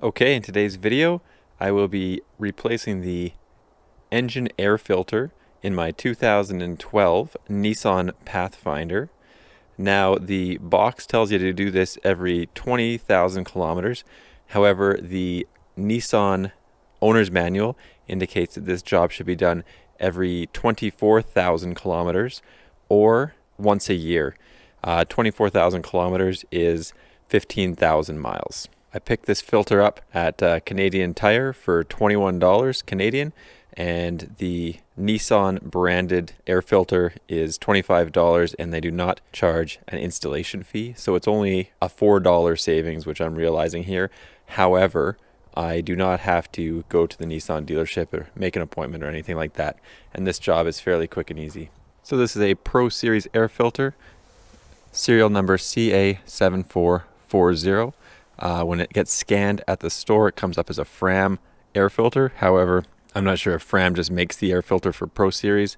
Okay, in today's video, I will be replacing the engine air filter in my 2012 Nissan Pathfinder. Now, the box tells you to do this every 20,000 kilometers. However, the Nissan owner's manual indicates that this job should be done every 24,000 kilometers or once a year. 24,000 kilometers is 15,000 miles. I picked this filter up at Canadian Tire for $21 Canadian, and the Nissan branded air filter is $25, and they do not charge an installation fee, so it's only a $4 savings, which I'm realizing here. However, I do not have to go to the Nissan dealership or make an appointment or anything like that, and this job is fairly quick and easy. So this is a Pro Series air filter, serial number CA7440. When it gets scanned at the store, it comes up as a Fram air filter. However, I'm not sure if Fram just makes the air filter for Pro Series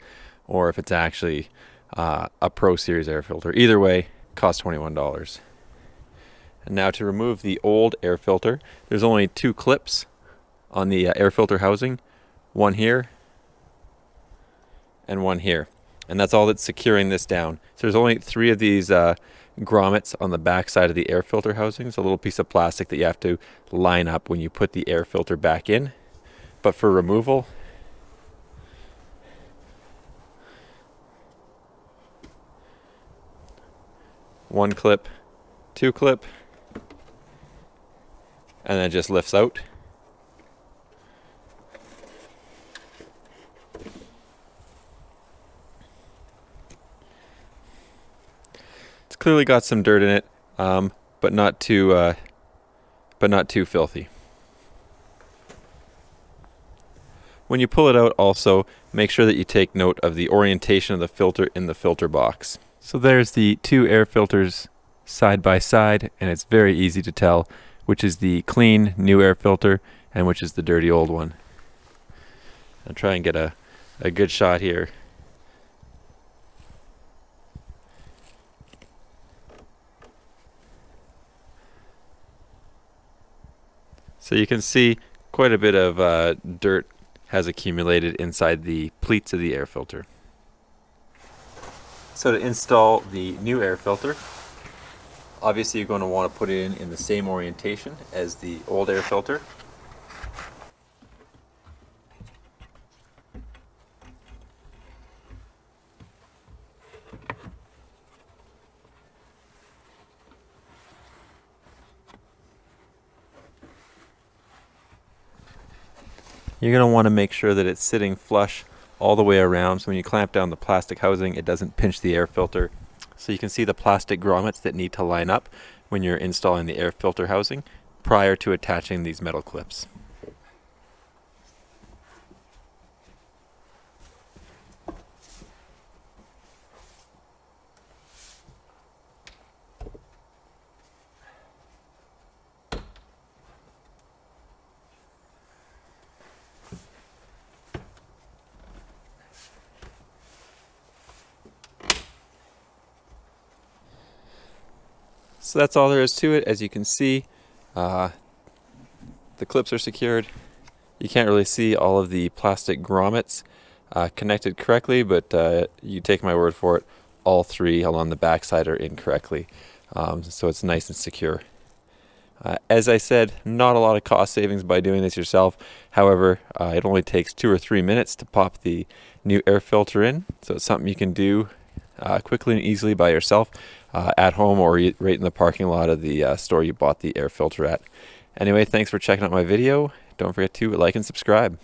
or if it's actually a Pro Series air filter. Either way, it costs $21. And now to remove the old air filter, there's only two clips on the air filter housing, one here and one here. And that's all that's securing this down. So there's only three of these grommets on the back side of the air filter housing. It's a little piece of plastic that you have to line up when you put the air filter back in. But for removal, one clip, two clip, and then it just lifts out. It's clearly got some dirt in it, but not too filthy. When you pull it out, also make sure that you take note of the orientation of the filter in the filter box. So there's the two air filters side by side, and it's very easy to tell which is the clean new air filter and which is the dirty old one. I'll try and get a good shot here. So you can see quite a bit of dirt has accumulated inside the pleats of the air filter. So to install the new air filter, obviously you're going to want to put it in the same orientation as the old air filter. You're going to want to make sure that it's sitting flush all the way around, so when you clamp down the plastic housing, it doesn't pinch the air filter. So you can see the plastic grommets that need to line up when you're installing the air filter housing prior to attaching these metal clips. So that's all there is to it. As you can see, the clips are secured. You can't really see all of the plastic grommets connected correctly, but you take my word for it, all three along the back side are in correctly. So it's nice and secure. As I said, not a lot of cost savings by doing this yourself. However, it only takes 2 or 3 minutes to pop the new air filter in. So it's something you can do quickly and easily by yourself at home or right in the parking lot of the store you bought the air filter at. Anyway, thanks for checking out my video. Don't forget to like and subscribe.